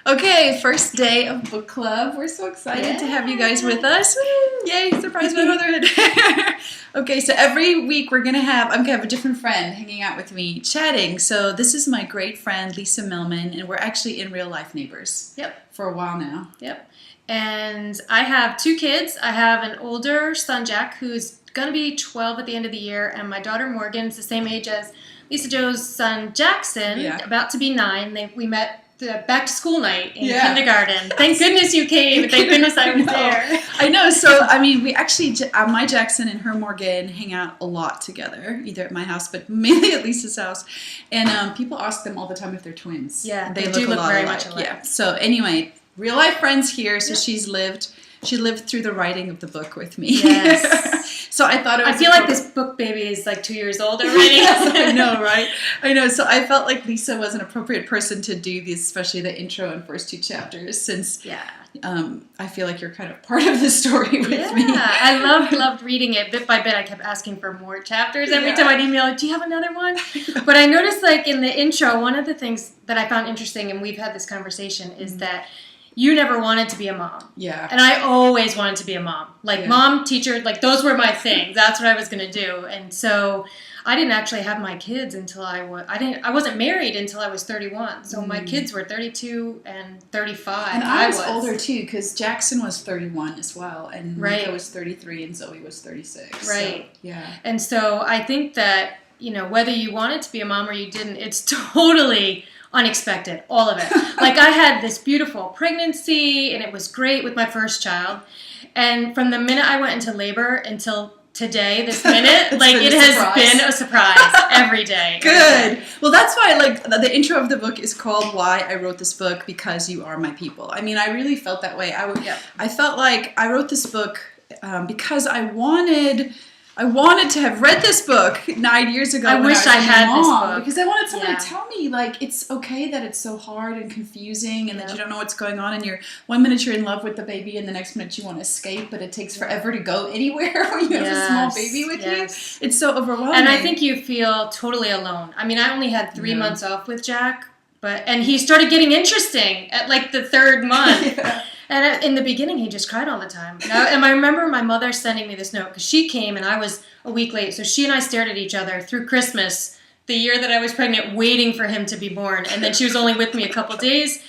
Okay, first day of book club. We're so excited to have you guys with us. Yay, surprise my motherhood. Okay, so every week I'm gonna have a different friend hanging out with me, chatting. So this is my great friend Lisa Millman, and we're actually in real life neighbors. Yep. For a while now. Yep. And I have 2 kids. I have an older son, Jack, who's gonna be 12 at the end of the year, and my daughter Morgan's the same age as Lisa Jo's son Jackson, about to be 9. We met the back to school night in kindergarten. Thank goodness you came. Thank goodness I was there. I know. So, I mean, we actually, my Jackson and her Morgan hang out a lot together, either at my house, but mainly at Lisa's house. And people ask them all the time if they're twins. Yeah, they do look very alike. much alike. Yeah. So anyway, real life friends here. So she lived through the writing of the book with me. Yes. So I thought I feel like this book baby is like 2 years old already. I know, right? I know. So I felt like Lisa was an appropriate person to do these, especially the intro and first 2 chapters, since I feel like you're kind of part of the story with me. Yeah, I loved reading it. Bit by bit, I kept asking for more chapters. Every time I'd email, do you have another one? But I noticed, like, in the intro, one of the things that I found interesting, and we've had this conversation, is that you never wanted to be a mom. Yeah. And I always wanted to be a mom. Like, mom, teacher, like, those were my things. That's what I was going to do. And so I didn't actually have my kids until I wasn't married until I was 31. So my kids were 32 and 35. And I was older, too, because Jackson was 31 as well. And Mika was 33 and Zoe was 36. Right. So, yeah. And so I think that, you know, whether you wanted to be a mom or you didn't, it's totally unexpected, all of it. Like, I had this beautiful pregnancy, and it was great with my first child. And from the minute I went into labor until today, this minute, like, it has been a surprise every day. Good. Well, that's why, like, the intro of the book is called Why I Wrote This Book, Because You Are My People. I mean, I really felt that way. I felt like I wrote this book because I wanted to have read this book 9 years ago. I wish I had this book. Because I wanted someone to tell me, like, it's okay that it's so hard and confusing and that you don't know what's going on, and you're 1 minute you're in love with the baby and the next minute you want to escape, but it takes forever to go anywhere when you have a small baby with you. It's so overwhelming. And I think you feel totally alone. I mean, I only had 3 months off with Jack, and he started getting interesting at, like, the 3rd month. And in the beginning, he just cried all the time. And I remember my mother sending me this note, because she came and I was a week late. So she and I stared at each other through Christmas, the year that I was pregnant, waiting for him to be born. And then she was only with me a couple days.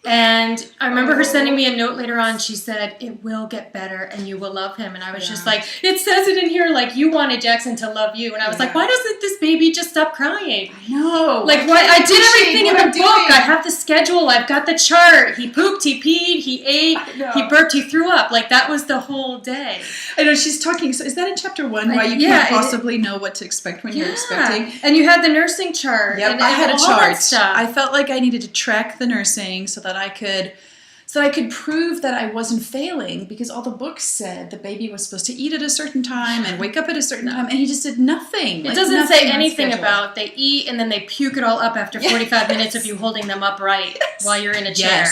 And I remember her sending me a note later on. She said, "It will get better and you will love him." And I was just like, it says it in here, like, you wanted Jackson to love you. And I was like, why doesn't this baby just stop crying? I know. Like, why? I did everything in the book. I have the schedule. I've got the chart. He pooped, he peed, he ate, he burped, he threw up. Like, that was the whole day. I know, she's talking. So is that in chapter 1, why you can't possibly know what to expect when you're expecting? And you had the nursing chart. Yep, I had a chart. I felt like I needed to track the nursing so that I could prove that I wasn't failing, because all the books said the baby was supposed to eat at a certain time and wake up at a certain time, and he just did nothing. It doesn't say anything about they eat and then they puke it all up after 45 minutes of you holding them upright while you're in a chair.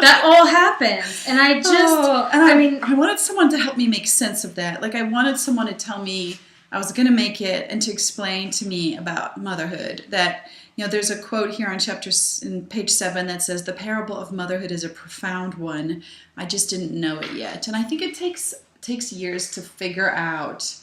That all happens. And I just, I wanted someone to help me make sense of that. Like, I wanted someone to tell me I was going to make it and to explain to me about motherhood. That, you know, there's a quote here on page 7 that says, "The parable of motherhood is a profound one. I just didn't know it yet." And I think it takes years to figure out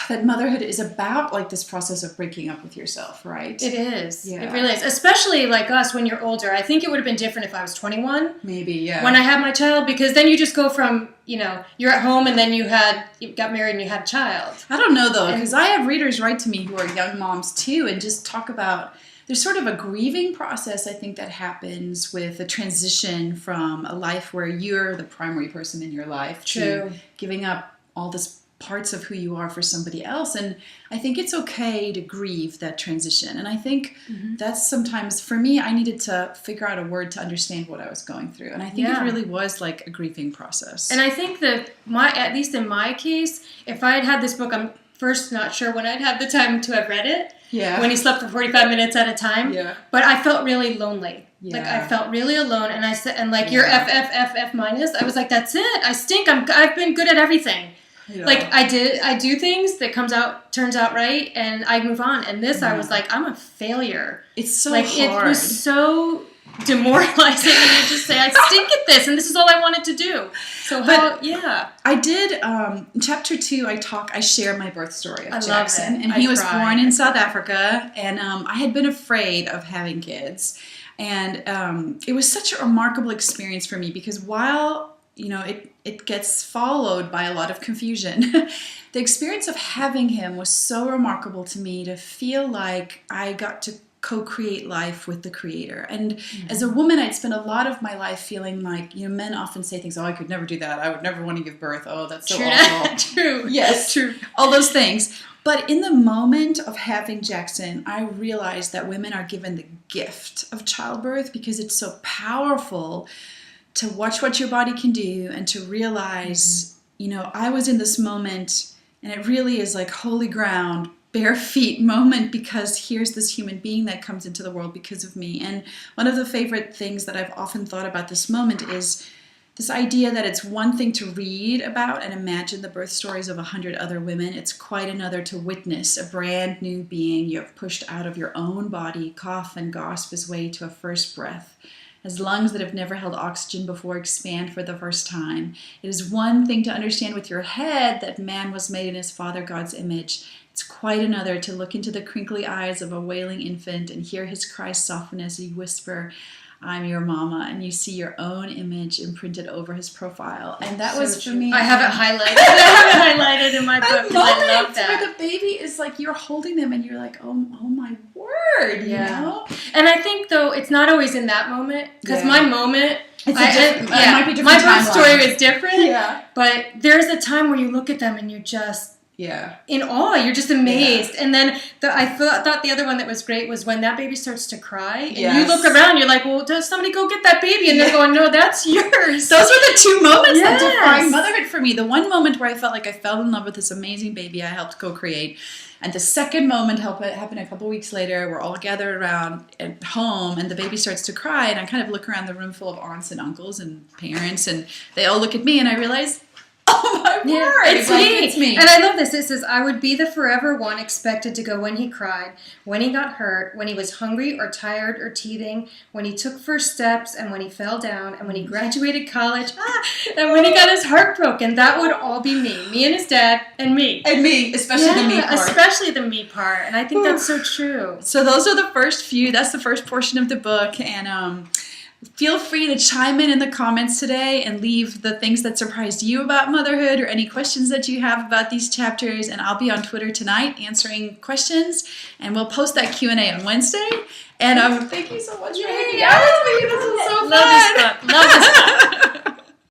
that motherhood is about, like, this process of breaking up with yourself, right? It is. Yeah. It really is. Especially like us when you're older. I think it would have been different if I was 21. Maybe, yeah. When I had my child, because then you just go from, you know, you're at home and then you got married and you had a child. I don't know, though, because I have readers write to me who are young moms, too, and just talk about, there's sort of a grieving process, I think, that happens with a transition from a life where you're the primary person in your life to giving up all this parts of who you are for somebody else. And I think it's okay to grieve that transition. And I think that's sometimes, for me, I needed to figure out a word to understand what I was going through. And I think it really was like a grieving process. And I think that at least in my case, if I had had this book, I'm first not sure when I'd have the time to have read it. Yeah. When he slept for 45 minutes at a time. Yeah. But I felt really lonely. Yeah. Like, I felt really alone. And I said, and like, you're F minus. I was like, that's it. I stink. I've been good at everything. You know. Like, I do things that turns out right, and I move on. And this, I was like, I'm a failure. It's so like, hard. It was so demoralizing, and you just say, I stink at this, and this is all I wanted to do. So I did, in chapter 2, I share my birth story of Jackson. And he was born in South Africa, and I had been afraid of having kids. And it was such a remarkable experience for me because while, it gets followed by a lot of confusion, the experience of having him was so remarkable to me to feel like I got to co-create life with the Creator. And as a woman, I'd spent a lot of my life feeling like, men often say things, oh, I could never do that. I would never want to give birth. Oh, that's so awful. True. Yes. True. All those things. But in the moment of having Jackson, I realized that women are given the gift of childbirth because it's so powerful to watch what your body can do and to realize, I was in this moment and it really is like holy ground, bare feet moment because here's this human being that comes into the world because of me. And one of the favorite things that I've often thought about this moment is this idea that it's one thing to read about and imagine the birth stories of 100 other women. It's quite another to witness a brand new being you have pushed out of your own body, cough and gasp his way to a first breath. As lungs that have never held oxygen before expand for the first time. It is one thing to understand with your head that man was made in his Father God's image. It's quite another to look into the crinkly eyes of a wailing infant and hear his cry soften as he whisper, I'm your mama, and you see your own image imprinted over his profile. And that was for me. I have it highlighted in my book. I love that. Where the baby is like, you're holding them and you're like, oh my word, And I think, though, it's not always in that moment, because my moment, it might be different. My birth story was different, but there's a time where you look at them and you're just in awe. You're just amazed. And then I thought the other one that was great was when that baby starts to cry. And you look around, you're like, well, does somebody go get that baby? And they're going, no, that's yours. Those were the two moments that defined motherhood for me. The one moment where I felt like I fell in love with this amazing baby I helped co-create. And the second moment happened a couple weeks later. We're all gathered around at home, and the baby starts to cry. And I kind of look around the room full of aunts and uncles and parents, and they all look at me, and I realize, oh my word, it's me. And I love this. It says, I would be the forever one expected to go when he cried, when he got hurt, when he was hungry or tired or teething, when he took first steps and when he fell down and when he graduated college, and when he got his heart broken. That would all be me and his dad and me. And me, especially the me part. Especially the me part. And I think that's so true. So those are the first few. That's the first portion of the book. And feel free to chime in the comments today and leave the things that surprised you about motherhood or any questions that you have about these chapters. And I'll be on Twitter tonight answering questions. And we'll post that Q&A on Wednesday. And thank you so much for hanging out with me. This was so fun. Love this book.